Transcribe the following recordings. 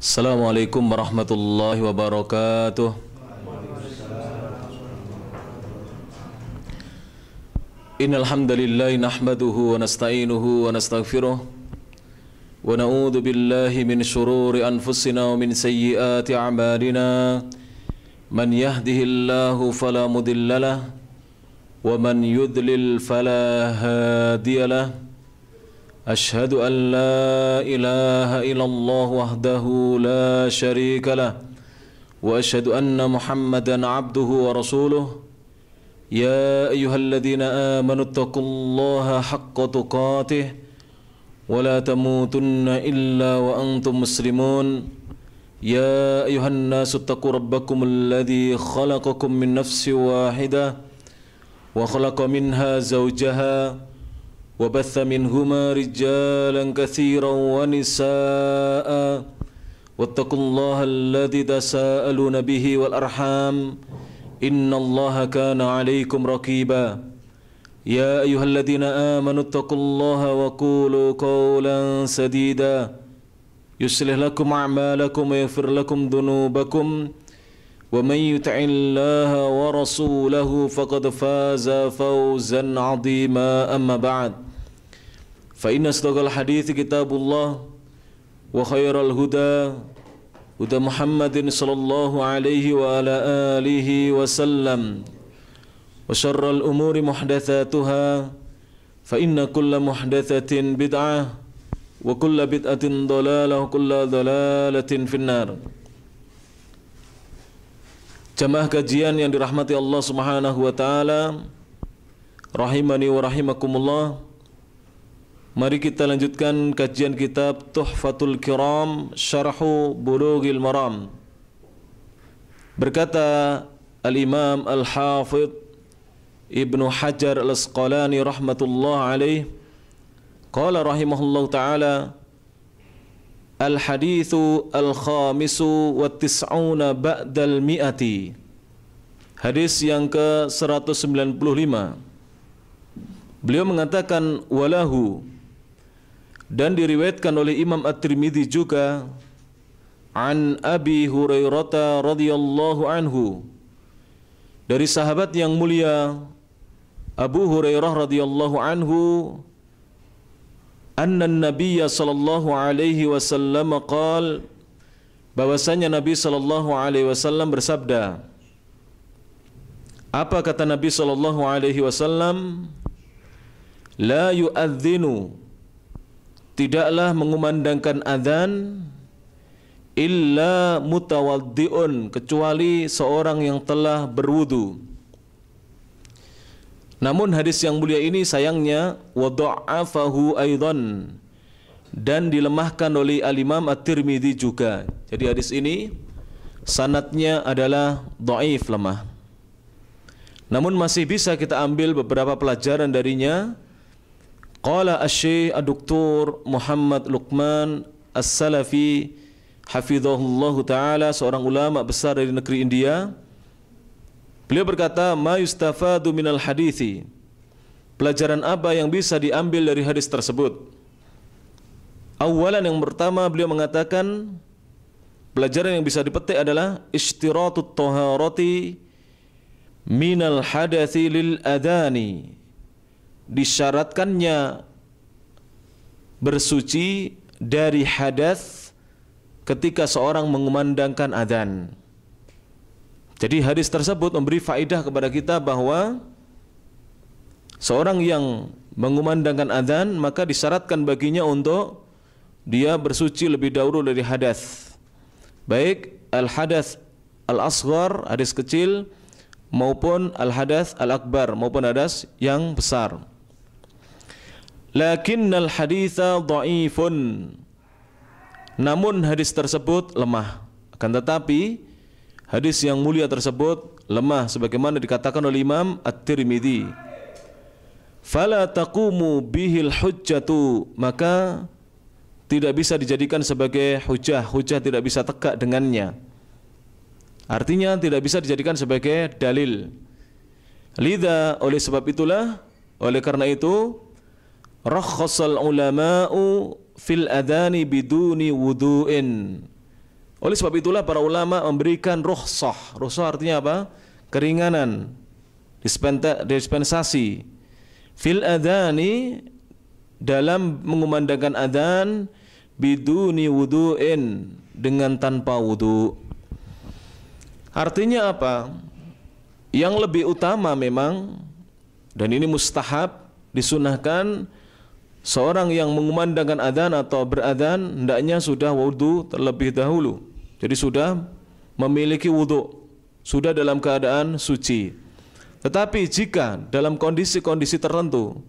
Assalamualaikum warahmatullahi wabarakatuh. Innal hamdalillah nahmaduhu wa nasta'inuhu wa nastaghfiruh wa na'udzu billahi min shururi anfusina wa min sayyiati a'malina. Man yahdihillahu fala mudhillalah wa man yudlil fala hadiyalah. أشهد أن لا إله إلا الله وحده لا شريك له وأشهد أن محمدا عبده ورسوله يا أيها الذين آمنوا اتقوا الله حق تقاته ولا تموتن إلا وأنتم مسلمون يا أيها الناس اتقوا ربكم الذي خلقكم من نفس واحدة وخلق منها زوجها وبث منهما رجالا كثيرا ونساء واتقوا الله الذي تساءلون به والأرحام إن الله كان عليكم رقيبا يا أيها الذين آمنوا اتقوا الله وقولوا قولا سديدا يصلح لكم أعمالكم ويغفر لكم ذنوبكم ومن يطع الله ورسوله فقد فاز فوزا عظيما أما بعد فإن أصدق الحديث كتاب الله وخير الهدى هدى محمد صلى الله عليه وعلى آله وسلم وشر الأمور محدثاتها فإن كل محدثة بدعة وكل بدعة ضلالة وكل ضلالة في النار. Jamaah kajian yang dirahmati Allah Subhanahu wa taala, rahimani wa rahimakumullah. Mari kita lanjutkan kajian kitab Tuhfatul Kiram Syarhu Bulughil Maram. Berkata Al-Imam Al-Hafidh Ibnu Hajar Al-Asqalani rahmatullah alaih, qala rahimahullahu ta'ala, Al-hadithu al-khamisu wa tis'una ba'dal mi'ati. Hadis yang ke-195. Beliau mengatakan walahu, dan diriwayatkan oleh Imam At-Tirmidzi juga, an Abi Hurairah radhiyallahu anhu, dari sahabat yang mulia Abu Hurairah radhiyallahu anhu, anna Nabiyya sallallahu alaihi wasallam qaal, bahwasanya Nabi sallallahu alaihi wasallam bersabda. Apa kata Nabi sallallahu alaihi wasallam? La yu'adzinu, tidaklah mengumandangkan adzan, illa mutawaddi'un, kecuali seorang yang telah berwudu. Namun hadis yang mulia ini sayangnya wadha'afahu aidan, dan dilemahkan oleh Al-Imam At-Tirmidzi juga. Jadi hadis ini sanadnya adalah dhaif, lemah. Namun masih bisa kita ambil beberapa pelajaran darinya. Qala asy-Syaikh Ad-Doktor Muhammad Luqman As-Salafi hafizahullahu taala, seorang ulama besar dari negeri India. Beliau berkata, ma yustafadu minal hadithi, pelajaran apa yang bisa diambil dari hadis tersebut? Awalan, yang pertama beliau mengatakan, pelajaran yang bisa dipetik adalah ishtiratut taharati minal hadathi lil adhani, disyaratkannya bersuci dari hadas ketika seorang mengumandangkan adzan. Jadi hadis tersebut memberi faedah kepada kita bahwa seorang yang mengumandangkan adzan maka disyaratkan baginya untuk dia bersuci lebih dahulu dari hadas, baik al-hadas al-asghar, hadas kecil, maupun al-hadas al-akbar, maupun hadas yang besar. Lakinnal haditha dha'ifun, namun hadis tersebut lemah. Akan tetapi hadis yang mulia tersebut lemah, sebagaimana dikatakan oleh Imam At-Tirmidzi. Fala taqumu bihil hujjatu, maka tidak bisa dijadikan sebagai hujjah, hujjah tidak bisa tegak dengannya. Artinya tidak bisa dijadikan sebagai dalil. Lidha, oleh sebab itulah, oleh karena itu, rakhasal ulama'u fil adhani biduni wudu'in, Oleh sebab itulah para ulama memberikan rukhsah. Rukhsah artinya apa? Keringanan, dispensasi. Fil adhani, dalam mengumandangkan adzan, biduni wudu'in, dengan tanpa wudu. Artinya apa? Yang lebih utama memang, dan ini mustahab, disunahkan, seorang yang mengumandangkan adzan atau beradzan hendaknya sudah wudu terlebih dahulu. Jadi sudah memiliki wudu, sudah dalam keadaan suci. Tetapi jika dalam kondisi-kondisi tertentu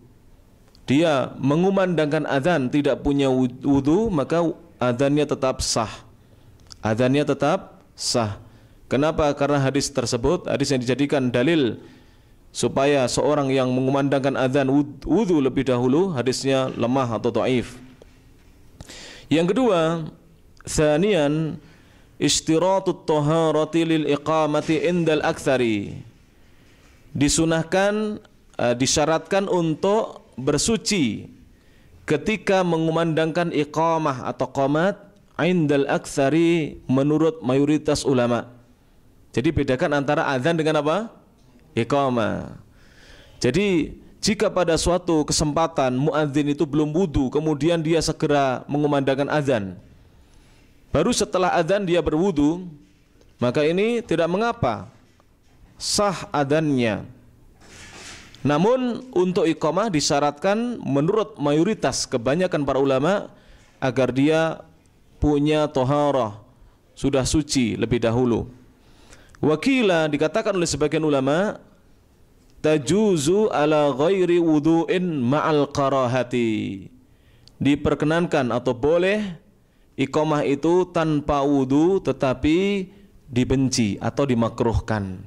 dia mengumandangkan adzan tidak punya wudu, maka adzannya tetap sah. Adzannya tetap sah. Kenapa? Karena hadis tersebut, hadis yang dijadikan dalil supaya seorang yang mengumandangkan adzan wudu lebih dahulu, hadisnya lemah atau dhaif. Yang kedua, tsaniyan ishtiratut taharati lil iqamati indal aktsari. Disunahkan, disyaratkan untuk bersuci ketika mengumandangkan iqamah atau qamat indal aktsari menurut mayoritas ulama. Jadi bedakan antara adzan dengan apa? Iqamah. Jadi jika pada suatu kesempatan muadzin itu belum wudu, kemudian dia segera mengumandangkan adzan, baru setelah adzan dia berwudu, maka ini tidak mengapa, sah adzannya. Namun untuk iqamah disyaratkan menurut mayoritas kebanyakan para ulama agar dia punya toharah, sudah suci lebih dahulu. Wakila, dikatakan oleh sebagian ulama, tajuzu ala ghairi wudu'in ma'al karahati. Diperkenankan atau boleh iqamah itu tanpa wudu tetapi dibenci atau dimakruhkan.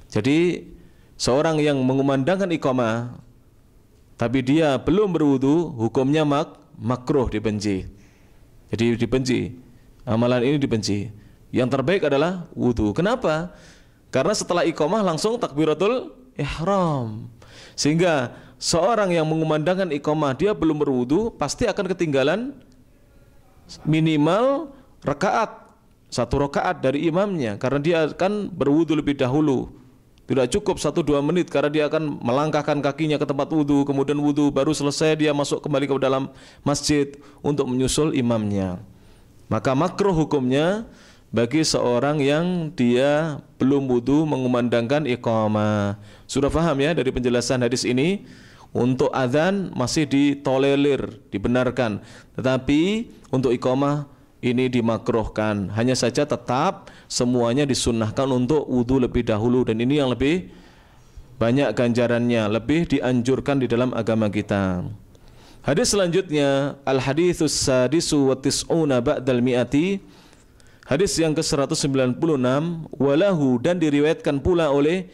Jadi seorang yang mengumandangkan iqamah tapi dia belum berwudu, hukumnya makruh, dibenci. Jadi dibenci. Amalan ini dibenci. Yang terbaik adalah wudu. Kenapa? Karena setelah iqamah langsung takbiratul ihram. Sehingga seorang yang mengumandangkan iqamah dia belum berwudu pasti akan ketinggalan minimal satu rakaat dari imamnya, karena dia akan berwudu lebih dahulu. Tidak cukup 1-2 menit, karena dia akan melangkahkan kakinya ke tempat wudu, kemudian wudu baru selesai dia masuk kembali ke dalam masjid untuk menyusul imamnya. Maka makruh hukumnya bagi seorang yang dia belum wudu mengumandangkan iqamah. Sudah paham ya dari penjelasan hadis ini? Untuk adzan masih ditolerir, dibenarkan, tetapi untuk iqamah ini dimakruhkan. Hanya saja tetap semuanya disunnahkan untuk wudu lebih dahulu, dan ini yang lebih banyak ganjarannya, lebih dianjurkan di dalam agama kita. Hadis selanjutnya, al-haditsus sadisu wa tis'una ba'dal mi'ati. Hadis yang ke-196, walahu, dan diriwayatkan pula oleh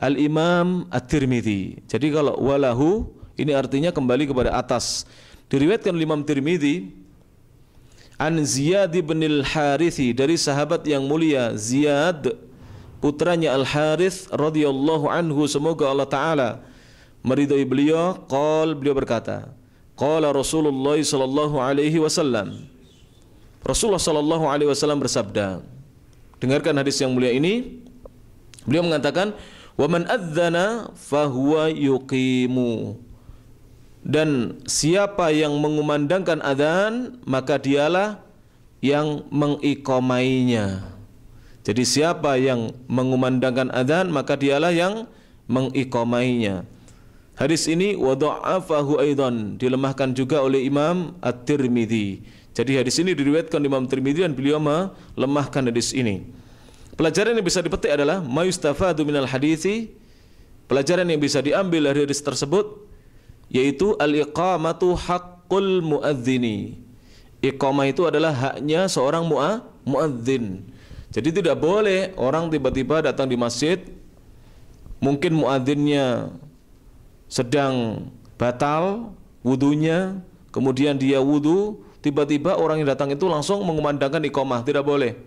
Al-Imam At-Tirmidzi. Jadi kalau walahu ini artinya kembali kepada atas. Diriwayatkan oleh Imam Tirmidzi an Ziyad bin Al-Harithi, dari sahabat yang mulia Ziyad putranya Al-Harith radhiyallahu anhu, semoga Allah taala meridhai beliau. Beliau berkata, qala Rasulullah sallallahu alaihi wasallam, Rasulullah sallallahu alaihi wasallam bersabda. Dengarkan hadis yang mulia ini. Beliau mengatakan, wa man adzana fahuwa yuqimu, dan siapa yang mengumandangkan adzan maka dialah yang mengiqamainya. Jadi siapa yang mengumandangkan adzan maka dialah yang mengiqamainya. Hadis ini wa dha'afahu aidan, dilemahkan juga oleh Imam At-Tirmidzi. Jadi hadis ini diriwayatkan Imam Tirmidzi dan beliau melemahkan hadis ini. Pelajaran yang bisa dipetik adalah ma yustafadu minal hadithi, pelajaran yang bisa diambil dari hadis tersebut yaitu al-iqamatu haqqul muadzini. Iqamah itu adalah haknya seorang muadzin. Jadi tidak boleh orang tiba-tiba datang di masjid, mungkin muadzinnya sedang batal wudunya, kemudian dia wudu, tiba-tiba orang yang datang itu langsung mengumandangkan iqamah, tidak boleh.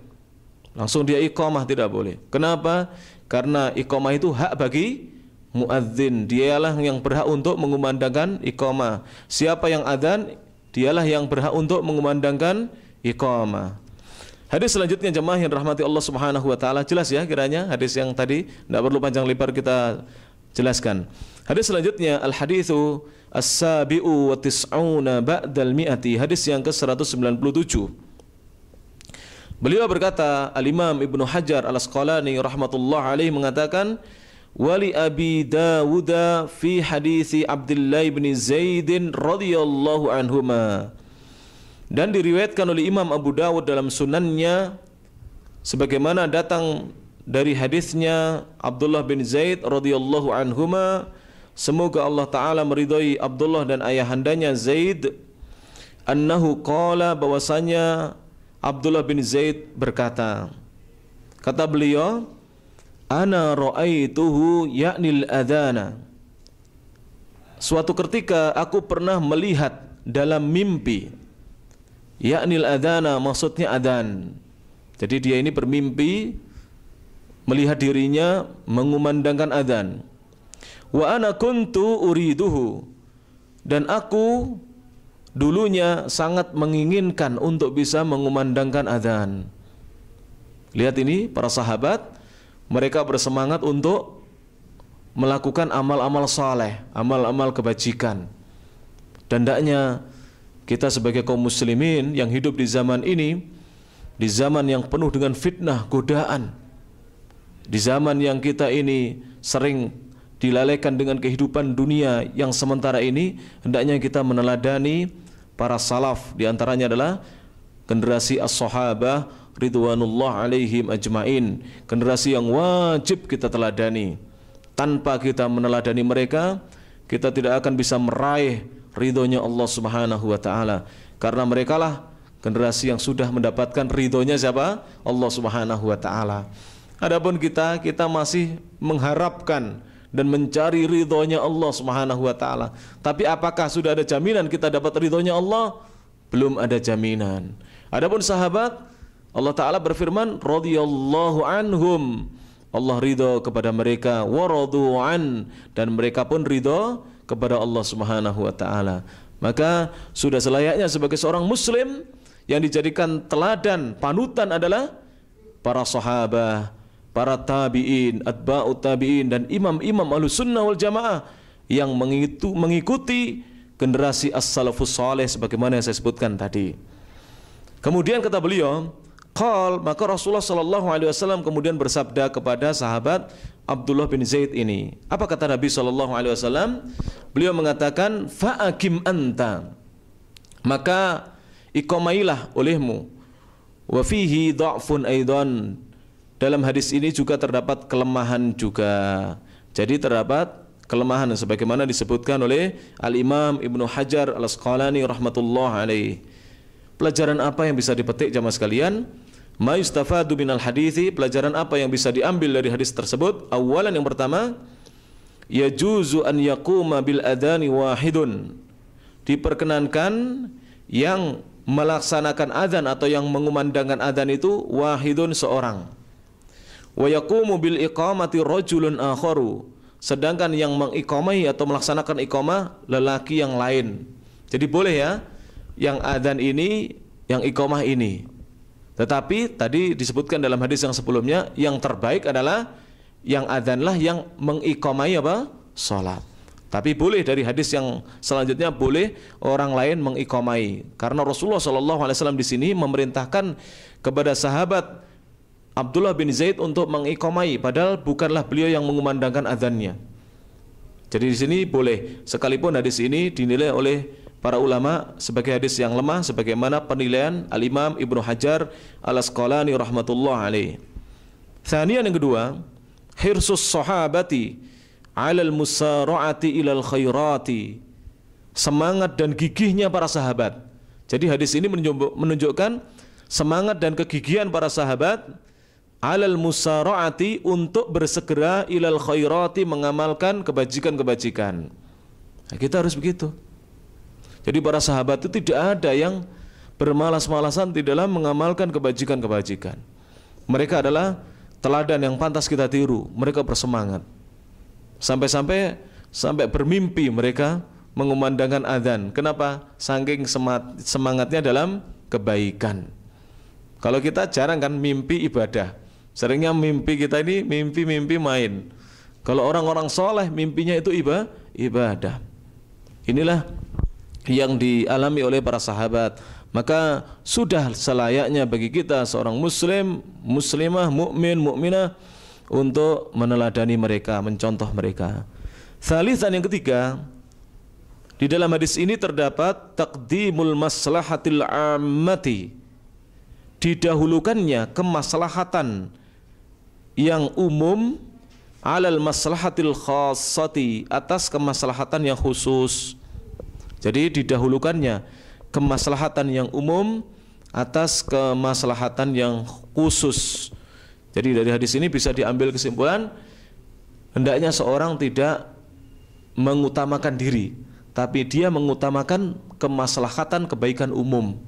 Langsung dia iqamah, tidak boleh. Kenapa? Karena iqamah itu hak bagi muadzin. Dialah yang berhak untuk mengumandangkan iqamah. Siapa yang adzan, dialah yang berhak untuk mengumandangkan iqamah. Hadis selanjutnya jemaah yang rahmati Allah Subhanahu wa taala, jelas ya kiranya hadis yang tadi, tidak perlu panjang lebar kita jelaskan. Hadis selanjutnya al-haditsu as-sabi'u wa tis'una ba'dal mi'ati, hadis yang ke-197. Beliau berkata, Al-Imam Ibnu Hajar Al-Asqalani rahmatullah alaihi mengatakan, wali Abi Dawud fi hadits Abdullah bin Zaid radhiyallahu anhuma. Dan diriwayatkan oleh Imam Abu Dawud dalam sunannya sebagaimana datang dari hadisnya Abdullah bin Zaid radhiyallahu anhuma, semoga Allah taala meridhai Abdullah dan ayahandanya Zaid, annahu qala, bahwasanya Abdullah bin Zaid berkata, kata beliau, ana ra'aituhu ya'nil adhana, suatu ketika aku pernah melihat dalam mimpi. Ya'nil adhana maksudnya adhan. Jadi dia ini bermimpi melihat dirinya mengumandangkan adhan. Wa ana kuntu uriduhu, dan aku dulunya sangat menginginkan untuk bisa mengumandangkan adhan. Lihat ini para sahabat, mereka bersemangat untuk melakukan amal-amal saleh, amal-amal kebajikan. Dan hendaknya kita sebagai kaum muslimin yang hidup di zaman ini, di zaman yang penuh dengan fitnah, godaan, di zaman yang kita ini sering dilalaikan dengan kehidupan dunia yang sementara ini, hendaknya kita meneladani para salaf. Di antaranya adalah generasi as-sahabah ridwanullah alaihim ajmain, generasi yang wajib kita teladani. Tanpa kita meneladani mereka, kita tidak akan bisa meraih ridhonya Allah Subhanahu wa taala, karena merekalah generasi yang sudah mendapatkan ridhonya siapa? Allah Subhanahu wa taala. Adapun kita masih mengharapkan dan mencari ridhonya Allah Subhanahu wa taala. Tapi apakah sudah ada jaminan kita dapat ridhonya Allah? Belum ada jaminan. Adapun sahabat, Allah taala berfirman, radhiyallahu anhum, Allah ridho kepada mereka, wa radu an, dan mereka pun ridho kepada Allah Subhanahu wa taala. Maka sudah selayaknya sebagai seorang muslim yang dijadikan teladan, panutan adalah para sahabat, para tabi'in, atba'ut tabi'in, dan imam-imam Ahlussunnah wal Jamaah yang mengikuti generasi as-salafus saleh sebagaimana yang saya sebutkan tadi. Kemudian kata beliau, qal, maka Rasulullah sallallahu alaihi wasallam kemudian bersabda kepada sahabat Abdullah bin Zaid ini. Apa kata Nabi sallallahu alaihi wasallam? Beliau mengatakan, fa'akim anta, maka iqamailah olehmu. Wa fihi dha'fun aidan, dalam hadis ini juga terdapat kelemahan juga. Jadi terdapat kelemahan sebagaimana disebutkan oleh Al-Imam Ibnu Hajar Al-Asqalani rahmatullah alaih. Pelajaran apa yang bisa dipetik jamaah sekalian? Ma yustafadu minal hadithi, pelajaran apa yang bisa diambil dari hadis tersebut? Awalan, yang pertama, yajuzu an yaquma bil adhani wahidun, diperkenankan yang melaksanakan adzan atau yang mengumandangkan adzan itu wahidun, seorang. Wa yaqumu bil iqamati rajulun akharu, sedangkan yang mengiqamai atau melaksanakan iqamah lelaki yang lain. Jadi boleh ya, yang adzan ini, yang iqamah ini. Tetapi tadi disebutkan dalam hadis yang sebelumnya, yang terbaik adalah yang adzanlah yang mengiqamai apa? Salat. Tapi boleh dari hadis yang selanjutnya, boleh orang lain mengiqamai, karena Rasulullah SAW di sini memerintahkan kepada sahabat Abdullah bin Zaid untuk mengiqamai, padahal bukanlah beliau yang mengumandangkan adzannya. Jadi di sini boleh, sekalipun hadis ini dinilai oleh para ulama sebagai hadis yang lemah, sebagaimana penilaian Al-Imam Ibnu Hajar Al-Asqalani rahmatullah alaih. Thaniyan, yang kedua, hirsus sahabati 'alal musara'ati ilal khairati, semangat dan gigihnya para sahabat. Jadi hadis ini menunjukkan semangat dan kegigihan para sahabat 'alal musara'ati, untuk bersegera ilal khairati, mengamalkan kebajikan-kebajikan. Nah, kita harus begitu. Jadi para sahabat itu tidak ada yang bermalas-malasan di dalam mengamalkan kebajikan-kebajikan. Mereka adalah teladan yang pantas kita tiru. Mereka bersemangat. Sampai bermimpi mereka mengumandangkan adzan. Kenapa? Saking semangatnya dalam kebaikan. Kalau kita jarang kan mimpi ibadah. Seringnya mimpi kita ini mimpi-mimpi main. Kalau orang-orang soleh mimpinya itu ibadah. Inilah yang dialami oleh para sahabat. Maka sudah selayaknya bagi kita seorang muslim, muslimah, mukmin, mukminah untuk meneladani mereka, mencontoh mereka. Tsalitsan, yang ketiga, di dalam hadis ini terdapat taqdimul maslahatil ammati, didahulukannya kemaslahatan yang umum alal maslahatil khassati, atas kemaslahatan yang khusus. Jadi didahulukannya kemaslahatan yang umum atas kemaslahatan yang khusus. Jadi dari hadis ini bisa diambil kesimpulan, hendaknya seorang tidak mengutamakan diri, tapi dia mengutamakan kemaslahatan kebaikan umum.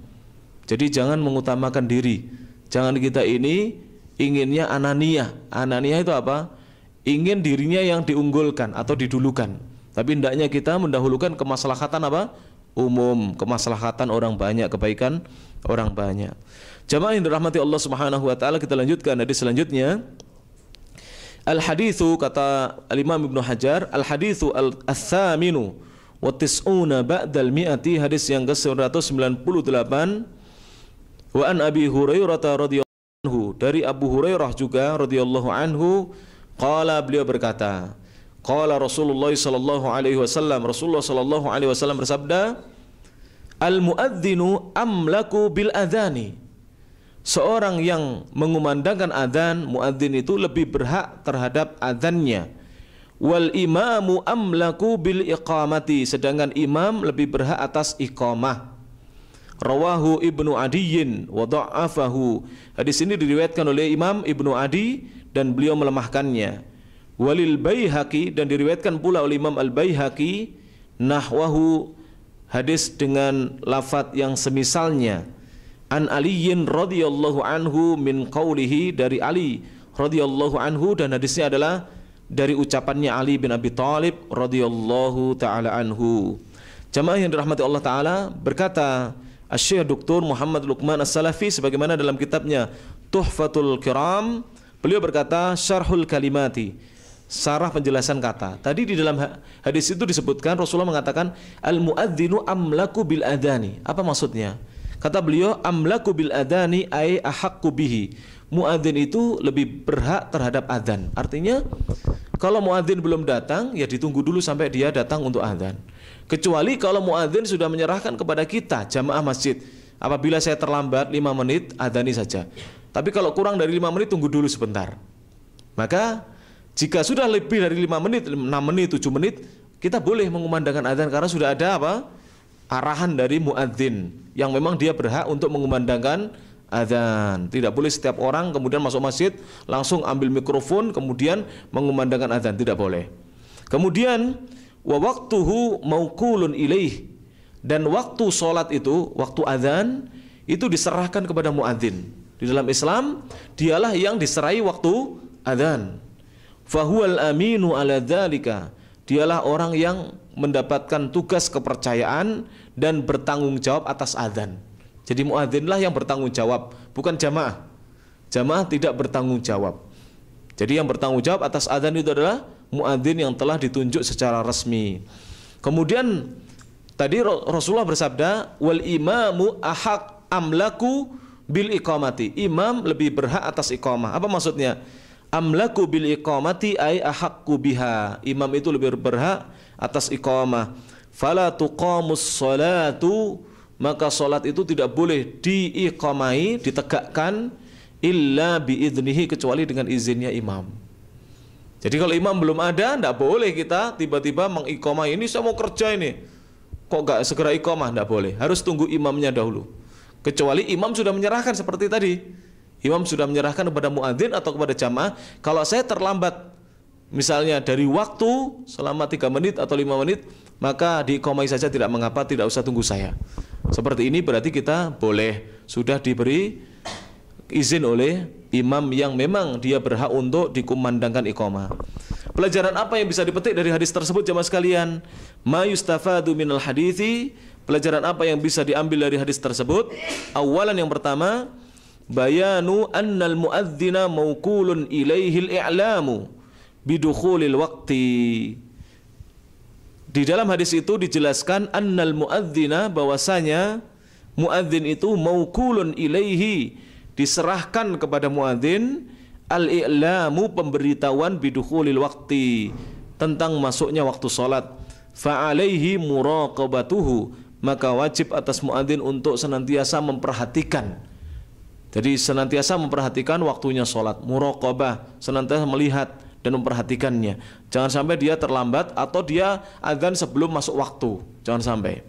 Jadi jangan mengutamakan diri. Jangan kita ini inginnya ananiyah. Ananiyah itu apa? Ingin dirinya yang diunggulkan atau didulukan. Tapi hendaknya kita mendahulukan kemaslahatan apa? Umum, kemaslahatan orang banyak, kebaikan orang banyak. Jamaah yang dirahmati Allah Subhanahu wa taala, kita lanjutkan hadis selanjutnya. Al-haditsu, kata Al-Imam Ibnu Hajar, al-haditsu al-tsaminu wa tis'una ba'dal mi'ati, hadis yang ke-198. Wa an Abi Hurairah radhiyallahu anhu, dari Abu Hurairah juga radhiyallahu anhu, qala, beliau berkata, qala Rasulullah sallallahu alaihi wasallam, Rasulullah sallallahu alaihi wasallam bersabda, al-muadzinu amlaku bil adhani, seorang yang mengumandangkan adzan, muadzin itu lebih berhak terhadap adzannya. Wal imamu amlaku bil iqamati, sedangkan imam lebih berhak atas iqamah. Rawahu Ibnu Adiyyin wa dha'afahu, hadis ini diriwayatkan oleh Imam Ibnu Adi dan beliau melemahkannya. Walil Baihaqi, dan diriwayatkan pula oleh Imam Al-Baihaqi, nahwahu, hadis dengan lafaz yang semisalnya. An Aliyin radhiyallahu anhu min qawlihi, dari Ali radhiyallahu anhu, dan hadisnya adalah dari ucapannya Ali bin Abi Thalib radhiyallahu taala anhu. Jamaah yang dirahmati Allah taala, berkata Asy-Syaikh Dr. Muhammad Luqman As-Salafi sebagaimana dalam kitabnya Tuhfatul Kiram, beliau berkata, syarhul kalimati, sarah penjelasan kata. Tadi di dalam hadis itu disebutkan Rasulullah mengatakan al-muadzinu amlaku bil adani. Apa maksudnya? Kata beliau, amlaku bil adani ay ahaqqu bihi. Muadzin itu lebih berhak terhadap adzan. Artinya kalau muadzin belum datang, ya ditunggu dulu sampai dia datang untuk adzan. Kecuali kalau muadzin sudah menyerahkan kepada kita jamaah masjid, apabila saya terlambat 5 menit, adzani saja. Tapi kalau kurang dari 5 menit, tunggu dulu sebentar. Maka jika sudah lebih dari 5 menit, 6 menit, 7 menit, kita boleh mengumandangkan adzan karena sudah ada apa? Arahan dari muadzin yang memang dia berhak untuk mengumandangkan adzan. Tidak boleh setiap orang kemudian masuk masjid langsung ambil mikrofon kemudian mengumandangkan adzan, tidak boleh. Kemudian wa waqtuhu mauqulun ilaih, dan waktu salat itu, waktu adzan itu diserahkan kepada muadzin. Di dalam Islam dialah yang diserai waktu adzan. Fahuwal aminu ala dzalika, dialah orang yang mendapatkan tugas kepercayaan dan bertanggung jawab atas adzan. Jadi muadzinlah yang bertanggung jawab, bukan jamaah. Jamaah tidak bertanggung jawab. Jadi yang bertanggung jawab atas adzan itu adalah muadzin yang telah ditunjuk secara resmi. Kemudian tadi Rasulullah bersabda, wal imamu ahaq amlaku bil iqamati, imam lebih berhak atas iqamah. Apa maksudnya? Amlaku bil iqamati ay ahaqqu biha, imam itu lebih berhak atas iqamah. Fala tuqamus salatu, maka salat itu tidak boleh diiqamai, ditegakkan, illa biidnihi, kecuali dengan izinnya imam. Jadi kalau imam belum ada, tidak boleh kita tiba-tiba mengiqamah, ini saya mau kerja ini, kok gak segera iqamah, tidak boleh, harus tunggu imamnya dahulu. Kecuali imam sudah menyerahkan seperti tadi, imam sudah menyerahkan kepada muadzin atau kepada jamaah, kalau saya terlambat misalnya dari waktu selama 3 menit atau 5 menit, maka diiqamai saja, tidak mengapa, tidak usah tunggu saya. Seperti ini berarti kita boleh, sudah diberi izin oleh imam yang memang dia berhak untuk dikumandangkan iqamah. Pelajaran apa yang bisa dipetik dari hadis tersebut jamaah sekalian? Ma yustafadu minal hadithi, pelajaran apa yang bisa diambil dari hadis tersebut? Awalan, yang pertama, bayanu annal muadzina maukulun ilaihil i'lamu bidukhulil waqti. Di dalam hadis itu dijelaskan annal muadzina, bahwasanya muadzin itu maukulun ilaihi, diserahkan kepada muadzin, al-i'lamu, pemberitahuan, bidukhulil waqti, tentang masuknya waktu salat. Fa'alaihi muraqabatuhu, maka wajib atas muadzin untuk senantiasa memperhatikan. Jadi senantiasa memperhatikan waktunya salat, muraqabah, senantiasa melihat dan memperhatikannya. Jangan sampai dia terlambat atau dia adzan sebelum masuk waktu, jangan sampai.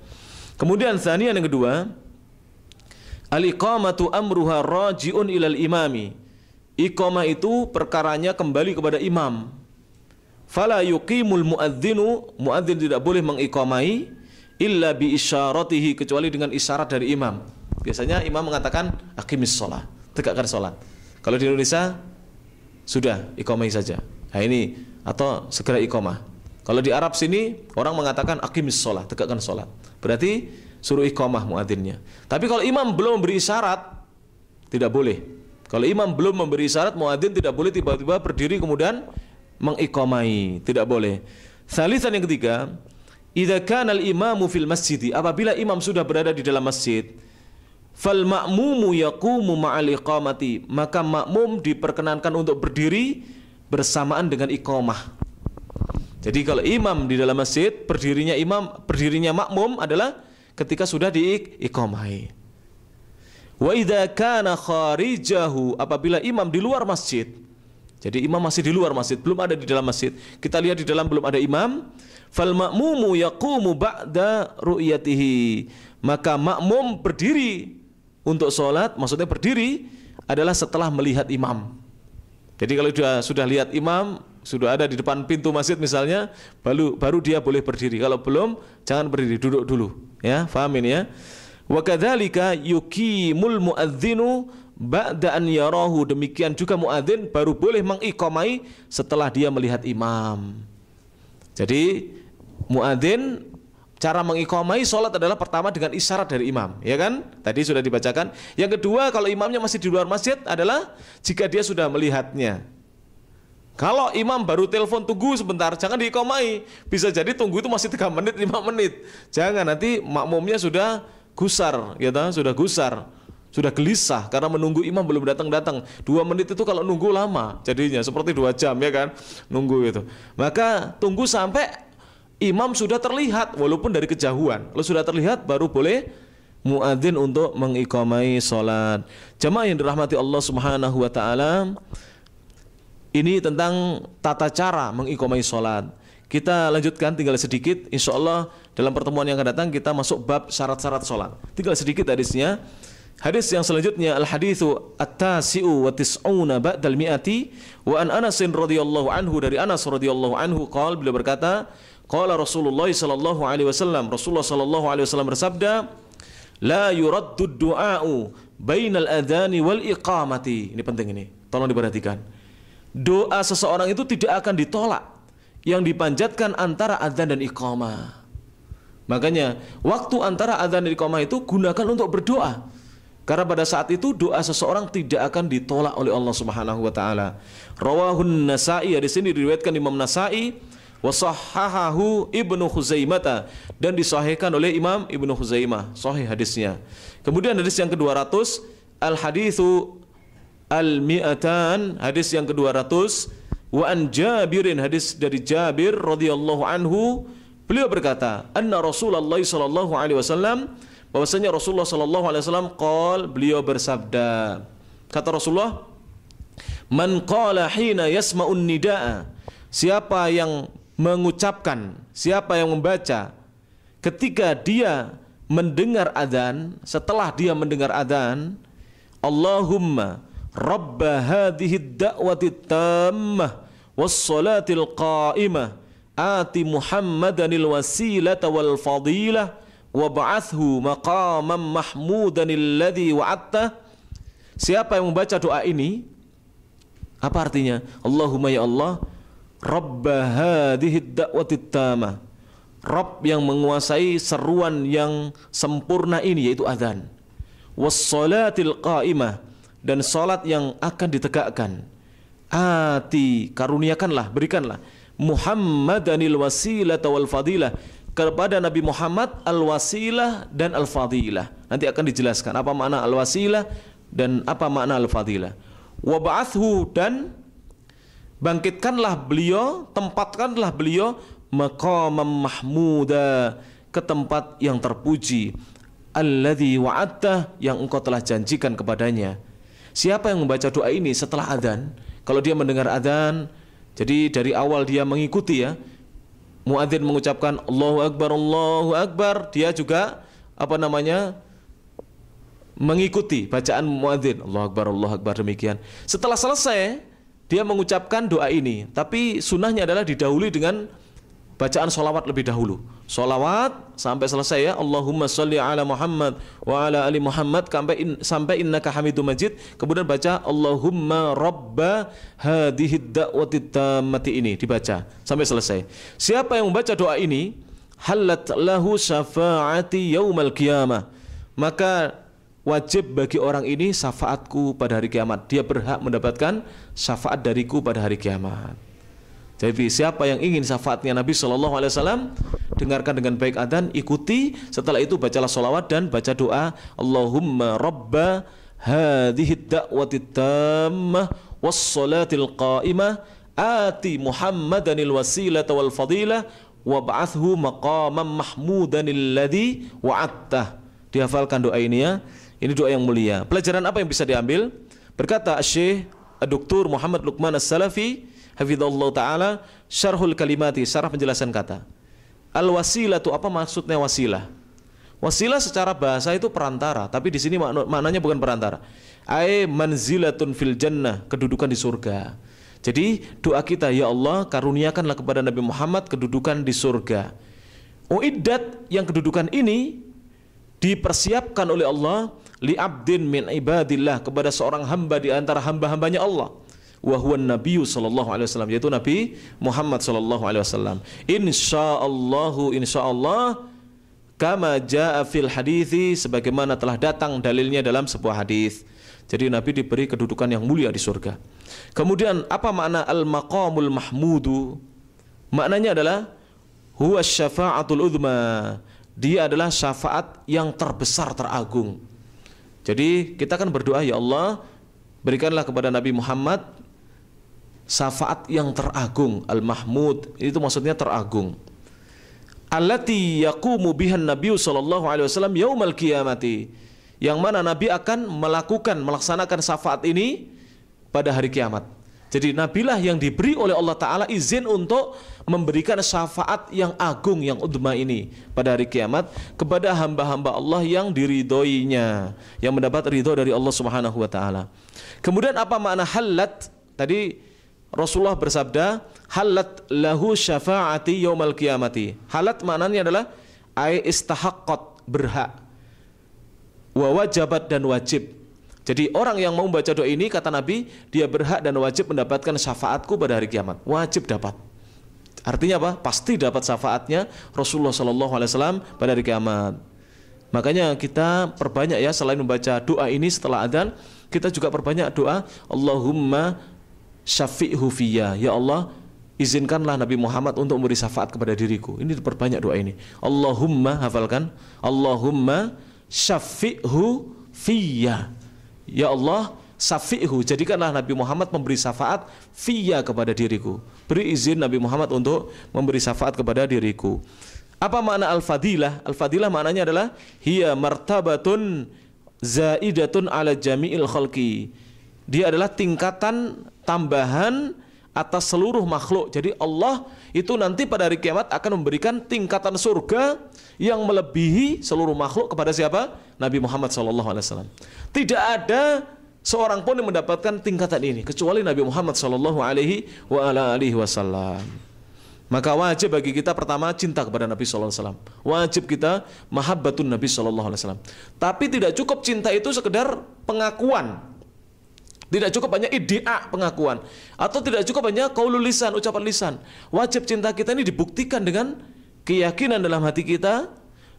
Kemudian tsaniyan, yang kedua, al-iqamatu amruha raji'un ilal imami. Iqamah itu perkaranya kembali kepada imam. Fala yuqimul muadzinu, muadzin tidak boleh mengiqamai illa bi isyaratihi, kecuali dengan isyarat dari imam. Biasanya imam mengatakan aqimis shalah, tegakkan salat. Kalau di Indonesia sudah iqamai saja. Nah ini, atau segera iqamah. Kalau di Arab sini orang mengatakan aqimis shalah, tegakkan salat. Berarti suruh iqamah muadzinnya. Tapi kalau imam belum memberi isyarat, tidak boleh. Kalau imam belum memberi isyarat, muadzin tidak boleh tiba-tiba berdiri kemudian mengiqamai, tidak boleh. Tsalitsan, yang ketiga, idza kana al-imamu fil masjid, apabila imam sudah berada di dalam masjid, fal ma'mumu yaqumu ma'al iqamati, maka makmum diperkenankan untuk berdiri bersamaan dengan iqamah. Jadi kalau imam di dalam masjid, berdirinya makmum adalah ketika sudah diiqamai. Wa idza kana kharijahu, apabila imam di luar masjid. Jadi imam masih di luar masjid, belum ada di dalam masjid. Kita lihat di dalam belum ada imam, fal ma'mumu yaqumu ba'da ru'yatihi, maka makmum berdiri untuk sholat, maksudnya berdiri adalah setelah melihat imam. Jadi kalau dia sudah lihat imam, sudah ada di depan pintu masjid misalnya, baru dia boleh berdiri. Kalau belum, jangan berdiri, duduk dulu. Ya, fahamin ya. Wa kadzalika yuqimul muadzinu ba'da an yarahu, demikian juga muadzin baru boleh mengiqamai setelah dia melihat imam. Jadi muadzin cara mengiqamai sholat adalah pertama dengan isyarat dari imam, ya kan? Tadi sudah dibacakan. Yang kedua, kalau imamnya masih di luar masjid adalah jika dia sudah melihatnya. Kalau imam baru telepon tunggu sebentar, jangan diiqamai. Bisa jadi tunggu itu masih 3 menit, 5 menit. Jangan, nanti makmumnya sudah gusar, ya kan? Sudah gusar, sudah gelisah karena menunggu imam belum datang-datang. 2 menit itu kalau nunggu lama jadinya, seperti 2 jam, ya kan? Nunggu itu. Maka tunggu sampai imam sudah terlihat walaupun dari kejauhan. Kalau sudah terlihat baru boleh muadzin untuk mengiqamai salat. Jamaah yang dirahmati Allah Subhanahu wa taala, ini tentang tata cara mengiqamai salat. Kita lanjutkan tinggal sedikit, insyaallah dalam pertemuan yang akan datang kita masuk bab syarat-syarat salat. Tinggal sedikit hadisnya. Hadis yang selanjutnya, al-haditsu at-tasi'u wa tis'una ba'dal mi'ati, wa an Anas radhiyallahu anhu, dari Anas radhiyallahu anhu qala, beliau berkata, qala Rasulullah sallallahu alaihi wasallam, Rasulullah sallallahu alaihi wasallam bersabda, la yuraddu du'a'u bainal adhani wal iqamati. Ini penting, ini tolong diperhatikan. Doa seseorang itu tidak akan ditolak yang dipanjatkan antara adzan dan iqamah. Makanya waktu antara adzan dan iqamah itu gunakan untuk berdoa, karena pada saat itu doa seseorang tidak akan ditolak oleh Allah Subhanahu wa taala. Rawahun Nasa'i, di sini diriwayatkan Imam Nasa'i, wa sahhahahu Ibnu Khuzaimah, dan disahihkan oleh Imam Ibnu Khuzaimah, sahih hadisnya. Kemudian hadis yang ke-200, al-haditsu al-mi'atan, hadis yang ke-200, wa an Jabirin, hadis dari Jabir radhiyallahu anhu, beliau berkata, anna Rasulullah sallallahu alaihi wasallam, bahwasanya Rasulullah sallallahu alaihi wasallam qol, beliau bersabda, kata Rasulullah, man qala hina yasma'un nidaa, siapa yang mengucapkan, siapa yang membaca ketika dia mendengar adzan, setelah dia mendengar adzan, Allahumma rabba hadhihi ad-da'wati tammah was-salatil qa'imah ati Muhammadanil wasilata wal fadilah wab'athhu maqaman mahmudan alladhi wa'adta. Siapa yang membaca doa ini, apa artinya? Allahumma ya Allah, rabba hadhihi ad-da'wati tammah, Rabb yang menguasai seruan yang sempurna ini, yaitu adzan, was-salatil qa'imah, dan salat yang akan ditegakkan. Ati, karuniakanlah, berikanlah Muhammadanil wasilata wal fadilah, kepada Nabi Muhammad al-wasilah dan al-fadilah. Nanti akan dijelaskan apa makna al-wasilah dan apa makna al-fadilah. Wa ba'athu, dan bangkitkanlah beliau, tempatkanlah beliau maqamam mahmuda, ke tempat yang terpuji, alladzi wa'adta, yang engkau telah janjikan kepadanya. Siapa yang membaca doa ini setelah adzan? Kalau dia mendengar adzan, jadi dari awal dia mengikuti ya, muadzin mengucapkan Allahu Akbar, dia juga mengikuti bacaan muadzin, Allahu Akbar, demikian. Setelah selesai dia mengucapkan doa ini, tapi sunnahnya adalah didahului dengan bacaan sholawat lebih dahulu. Sholawat sampai selesai ya, Allahumma sholli ala Muhammad wa ala ali Muhammad, sampai innaka hamidum majid. Kemudian baca Allahumma rabba hadhid da'wati tammati, ini dibaca sampai selesai. Siapa yang membaca doa ini, halat lahu syafaati yaumal qiyamah, maka wajib bagi orang ini syafaatku pada hari kiamat. Dia berhak mendapatkan syafaat dariku pada hari kiamat. Jadi siapa yang ingin syafaatnya Nabi SAW, dengarkan dengan baik adzan, ikuti. Setelah itu bacalah sholawat dan baca doa Allahumma rabba hadhid da'wati tammah wassalatil qa'imah ati Muhammadanil wasilata wal fadilah wa ba'athu maqamam mahmudanil ladzi wa'attah. Dihafalkan doa ini ya. Ini doa yang mulia. Pelajaran apa yang bisa diambil? Berkata Syekh Dr. Muhammad Luqman As-Salafi hafizallahu ta'ala, syarhul kalimati, syarah penjelasan kata. Al-wasilah itu apa maksudnya wasilah? Wasilah secara bahasa itu perantara, tapi di sini maknanya bukan perantara. Ai manzilatun fil jannah, kedudukan di surga. Jadi doa kita, ya Allah karuniakanlah kepada Nabi Muhammad kedudukan di surga. Uiddat, yang kedudukan ini dipersiapkan oleh Allah li abdin min ibadillah, kepada seorang hamba di antara hamba-hambanya Allah. Wa huwa nabiyyu sallallahu alaihi wasallam, yaitu Nabi Muhammad sallallahu alaihi wasallam. Insyaallah kama jaa fil hadithi, sebagaimana telah datang dalilnya dalam sebuah hadis. Jadi Nabi diberi kedudukan yang mulia di surga. Kemudian apa makna al-maqamul mahmudu? Maknanya adalah huwa syafa'atul uzma, dia adalah syafaat yang terbesar, teragung. Jadi kita kan berdoa, ya Allah berikanlah kepada Nabi Muhammad syafaat yang teragung. Al-mahmud itu maksudnya teragung. Allati yaqumu bihan nabiyyu sallallahu alaihi wasallam yaumal qiyamati, yang mana Nabi akan melaksanakan syafaat ini pada hari kiamat. Jadi nabilah yang diberi oleh Allah Ta'ala izin untuk memberikan syafaat yang agung, yang udma ini pada hari kiamat kepada hamba-hamba Allah yang diridhoinya, yang mendapat ridho dari Allah Subhanahu wa Ta'ala. Kemudian apa makna halat? Tadi Rasulullah bersabda, halat lahu syafaati yaumal qiyamati. Halat maknanya adalah ai istahaqqat, berhak, wa wajabat, dan wajib. Jadi orang yang mau membaca doa ini, kata Nabi, dia berhak dan wajib mendapatkan syafaatku pada hari kiamat. Wajib dapat. Artinya apa? Pasti dapat syafaatnya Rasulullah SAW pada hari kiamat. Makanya kita perbanyak ya, selain membaca doa ini setelah adzan, kita juga perbanyak doa Allahumma syafi'hu fiyya, ya Allah izinkanlah Nabi Muhammad untuk memberi syafaat kepada diriku. Ini diperbanyak doa ini. Allahumma, hafalkan, Allahumma syafi'hu fiyya, ya Allah syafi'hu, jadikanlah Nabi Muhammad memberi syafaat fiyya, kepada diriku. Beri izin Nabi Muhammad untuk memberi syafaat kepada diriku. Apa makna al-fadilah? Al-fadilah maknanya adalah hiya martabatun zaidatun ala jami'il khalqi. Dia adalah tingkatan tambahan atas seluruh makhluk. Jadi Allah itu nanti pada hari kiamat akan memberikan tingkatan surga yang melebihi seluruh makhluk kepada siapa? Nabi Muhammad SAW. Tidak ada seorang pun yang mendapatkan tingkatan ini kecuali Nabi Muhammad SAW. Maka wajib bagi kita pertama cinta kepada Nabi SAW. Wajib kita mahabbatun Nabi SAW. Tapi tidak cukup cinta itu sekedar pengakuan. Tidak cukup hanya iddia, pengakuan, atau tidak cukup hanya qaulul lisan, ucapan lisan. Wajib cinta kita ini dibuktikan dengan keyakinan dalam hati kita,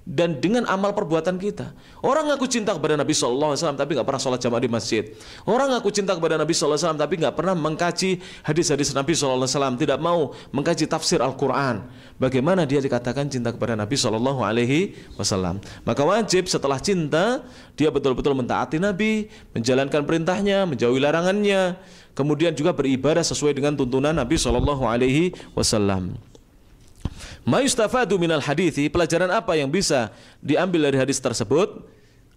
dan dengan amal perbuatan kita. Orang ngaku cinta kepada Nabi SAW tapi nggak pernah sholat jamaah di masjid. Orang ngaku cinta kepada Nabi SAW tapi nggak pernah mengkaji hadis-hadis Nabi SAW, tidak mau mengkaji tafsir Al-Quran. Bagaimana dia dikatakan cinta kepada Nabi SAW? Maka wajib setelah cinta dia betul-betul mentaati Nabi, menjalankan perintahnya, menjauhi larangannya, kemudian juga beribadah sesuai dengan tuntunan Nabi SAW. Ma yustafadu minal hadithi, pelajaran apa yang bisa diambil dari hadis tersebut?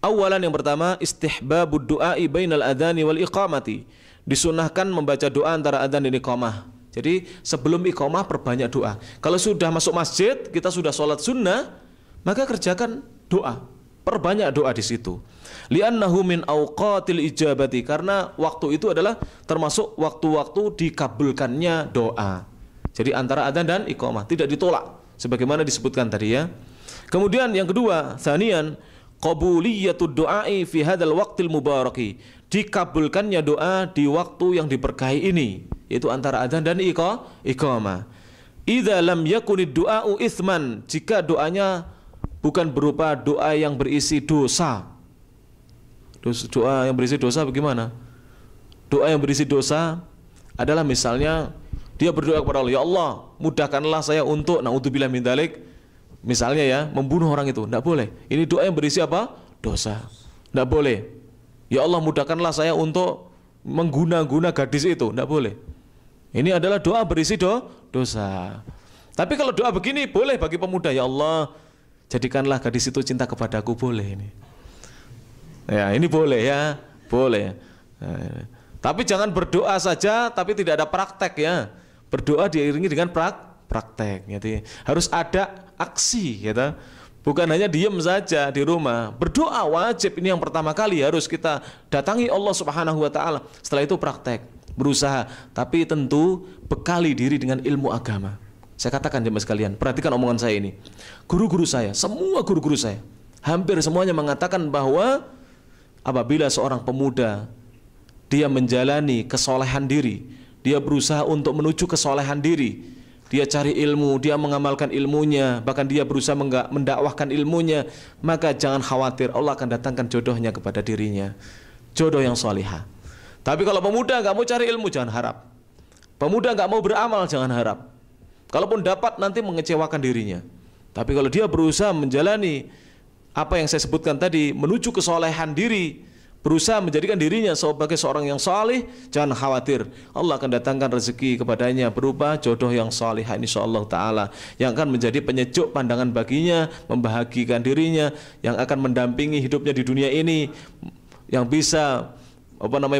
Awalan, yang pertama, istihbabud du'ai bainal adhani wal iqamati. Disunahkan membaca doa antara adzan dan iqamah. Jadi sebelum iqamah perbanyak doa. Kalau sudah masuk masjid, kita sudah sholat sunnah, maka kerjakan doa. Perbanyak doa di situ. Li'annahu min awqatil ijabati, karena waktu itu adalah termasuk waktu-waktu dikabulkannya doa. Jadi antara adzan dan iqamah tidak ditolak sebagaimana disebutkan tadi ya. Kemudian yang kedua, tsaniyan, qabuliyatud du'ai fi hadzal waqtil mubaraki. Dikabulkannya doa di waktu yang diberkahi ini, yaitu antara adzan dan iqamah. Idza lam yakunid du'a'u itsman, jika doanya bukan berupa doa yang berisi dosa. Doa yang berisi dosa bagaimana? Doa yang berisi dosa adalah misalnya dia berdoa kepada Allah, ya Allah, mudahkanlah saya untuk, naudzubillah min dzalik, misalnya ya, membunuh orang itu. Tidak boleh. Ini doa yang berisi apa? Dosa. Tidak boleh. Ya Allah, mudahkanlah saya untuk mengguna-guna gadis itu. Tidak boleh. Ini adalah doa berisi dosa. Tapi kalau doa begini boleh bagi pemuda, ya Allah, jadikanlah gadis itu cinta kepadaku, boleh ini. Ya, ini boleh ya, boleh. Nah, tapi jangan berdoa saja tapi tidak ada praktek ya. Berdoa diiringi dengan praktek, gitu. Harus ada aksi, gitu. Bukan hanya diam saja di rumah. Berdoa wajib, ini yang pertama kali harus kita datangi Allah Subhanahu wa taala. Setelah itu praktek, berusaha, tapi tentu bekali diri dengan ilmu agama. Saya katakan jemaah sekalian, perhatikan omongan saya ini. Guru-guru saya, semua guru-guru saya, hampir semuanya mengatakan bahwa apabila seorang pemuda dia menjalani kesolehan diri, dia berusaha untuk menuju kesolehan diri, dia cari ilmu, dia mengamalkan ilmunya, bahkan dia berusaha mendakwahkan ilmunya, maka jangan khawatir, Allah akan datangkan jodohnya kepada dirinya, jodoh yang solihah. Tapi kalau pemuda nggak mau cari ilmu, jangan harap. Pemuda nggak mau beramal, jangan harap. Kalaupun dapat, nanti mengecewakan dirinya. Tapi kalau dia berusaha menjalani apa yang saya sebutkan tadi, menuju kesolehan diri, berusaha menjadikan dirinya sebagai seorang yang saleh, jangan khawatir, Allah akan datangkan rezeki kepadanya berupa jodoh yang saleh insyaallah taala, yang akan menjadi penyejuk pandangan baginya, membahagiakan dirinya, yang akan mendampingi hidupnya di dunia ini, yang bisa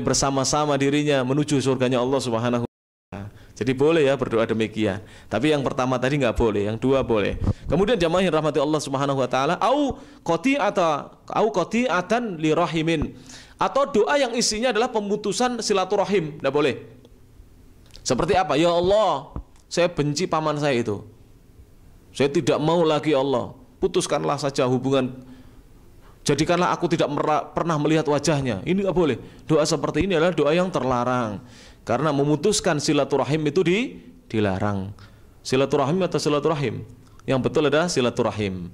bersama-sama dirinya menuju surganya Allah Subhanahu wa taala. Jadi boleh ya berdoa demikian. Tapi yang pertama tadi nggak boleh, yang dua boleh. Kemudian jamaah yang rahmati Allah Subhanahu wa taala, au qati'atan li rahimin, atau doa yang isinya adalah pemutusan silaturahim, tidak boleh. Seperti apa? Ya Allah, saya benci paman saya itu. Saya tidak mau lagi, Allah. Putuskanlah saja hubungan. Jadikanlah aku tidak pernah melihat wajahnya. Ini nggak boleh. Doa seperti ini adalah doa yang terlarang. Karena memutuskan silaturahim itu dilarang. Silaturahim atau silaturahim? Yang betul adalah silaturahim,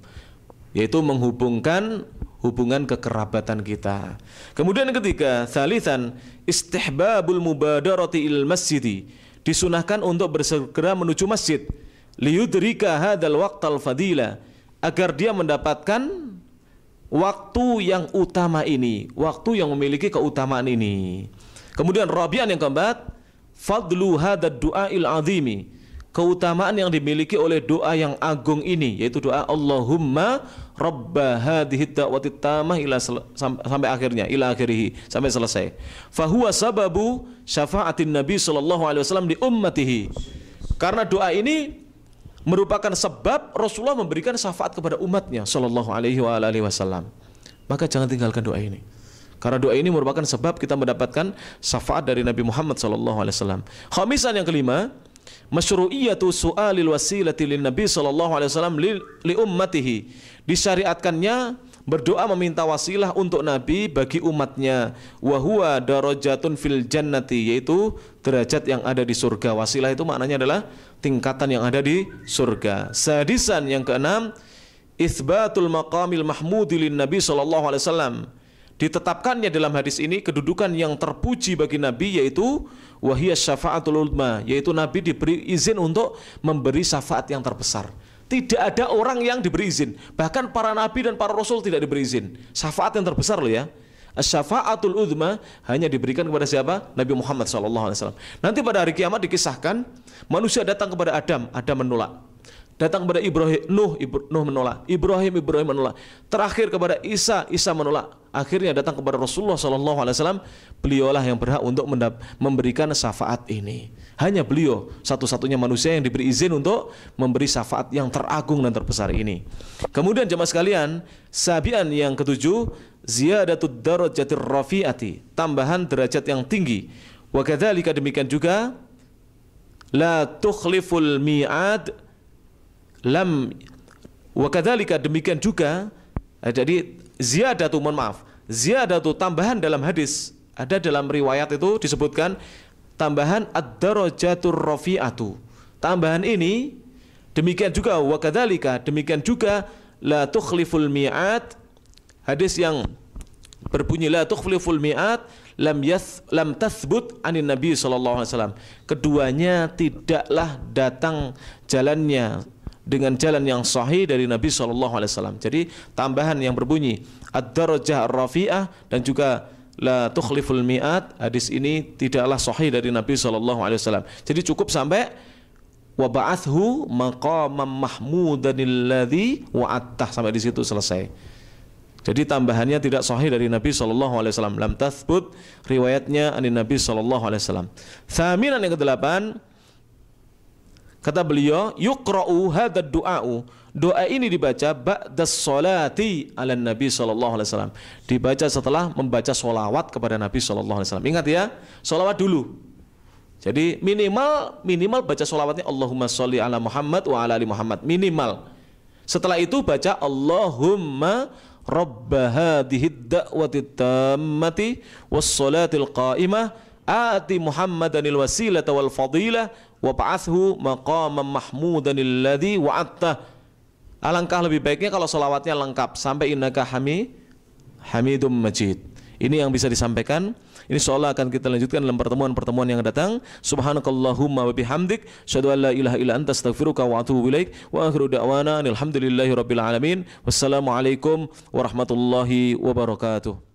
yaitu menghubungkan hubungan kekerabatan kita. Kemudian yang ketiga, tsalitsan, istihbabul mubadarati il masjidi. Disunahkan untuk bersegera menuju masjid. Liyudrika hadzal waqtal fadila, agar dia mendapatkan waktu yang utama ini, waktu yang memiliki keutamaan ini. Kemudian rabi'an yang keempat, fadlu hadzal du'ail azimi, keutamaan yang dimiliki oleh doa yang agung ini, yaitu doa Allahumma rabba hadhihi da'wati tammah sampai akhirnya, ila akhirih, sampai selesai. Fahuwa sababu syafa'atin Nabi sallallahu alaihi wasallam di ummatihi. Karena doa ini merupakan sebab Rasulullah memberikan syafaat kepada umatnya sallallahu alaihi wasallam. Maka jangan tinggalkan doa ini. Karena doa ini merupakan sebab kita mendapatkan syafaat dari Nabi Muhammad sallallahu alaihi wasallam. Khamisan yang kelima, masyru'iyatu su'alil wasilati lin Nabi sallallahu alaihi wasallam li ummatihi. Disyariatkannya berdoa meminta wasilah untuk Nabi bagi umatnya. Wa huwa darajatun fil jannati, yaitu derajat yang ada di surga. Wasilah itu maknanya adalah tingkatan yang ada di surga. Sadisan yang keenam, itsbatul maqamil mahmudi lin Nabi sallallahu alaihi wasallam. Ditetapkannya dalam hadis ini kedudukan yang terpuji bagi Nabi, yaitu wahiyas syafa'atul uzma, yaitu Nabi diberi izin untuk memberi syafaat yang terbesar. Tidak ada orang yang diberi izin, bahkan para nabi dan para rasul tidak diberi izin. Syafaat yang terbesar loh ya. Asy-syafa'atul uzma hanya diberikan kepada siapa? Nabi Muhammad SAW. Nanti pada hari kiamat dikisahkan manusia datang kepada Adam, Adam menolak. Datang kepada Ibrahim, Nuh menolak. Ibrahim menolak. Terakhir kepada Isa, Isa menolak. Akhirnya datang kepada Rasulullah SAW. Beliaulah yang berhak untuk memberikan syafaat ini. Hanya beliau satu-satunya manusia yang diberi izin untuk memberi syafaat yang teragung dan terbesar ini. Kemudian jemaah sekalian, sabian yang ketujuh, ziyadatud darajatir rafi'ati, tambahan derajat yang tinggi. Wa kadzalika, demikian juga, la tukhliful mi'ad lam, wa kadzalika, demikian juga. Jadi ziyadatu, mohon maaf, ziyadatu tambahan dalam hadis, ada dalam riwayat itu disebutkan tambahan ad-darajatur rafi'atu. Tambahan ini demikian juga, wa kadzalika, demikian juga, la tukhliful mi'at, hadis yang berbunyi la tukhliful mi'at lam tathbut anin Nabi sallallahu alaihi wasallam. Keduanya tidaklah datang jalannya dengan jalan yang sahih dari Nabi SAW. Jadi tambahan yang berbunyi ad-darajah ar-rafi'ah dan juga la tukhliful mi'at, hadis ini tidaklah sahih dari Nabi SAW. Jadi cukup sampai wa ba'athu maqamam mahmudanil ladzi wa'attah, sampai di situ selesai. Jadi tambahannya tidak sahih dari Nabi SAW. Lam tathbut, riwayatnya anin Nabi SAW. Tsaminan, yang kedelapan, kata beliau, yuqra'u hadzal du'a'u, doa ini dibaca ba'das sholati ala Nabi sallallahu alaihi wasallam, dibaca setelah membaca sholawat kepada Nabi sallallahu alaihi wasallam. Ingat ya, sholawat dulu. Jadi minimal baca sholawatnya Allahumma sholli ala Muhammad wa ala ali Muhammad, minimal. Setelah itu baca Allahumma rabba hadhid da'wati tammati was sholatil qa'imah ati Muhammadanil wasilata wal fadilah wa ba'athu maqamam mahmudanil ladzi wa'attah. Alangkah lebih baiknya kalau selawatnya lengkap sampai innaka hamidum majid. Ini yang bisa disampaikan. Ini insyaallah akan kita lanjutkan dalam pertemuan-pertemuan yang datang. Subhanakallahumma wa bihamdik, asyhadu an la ilaha illa anta, astaghfiruka wa atubu ilaik. Wa akhiru da'wana alhamdulillahi rabbil alamin. Wassalamualaikum warahmatullahi wabarakatuh.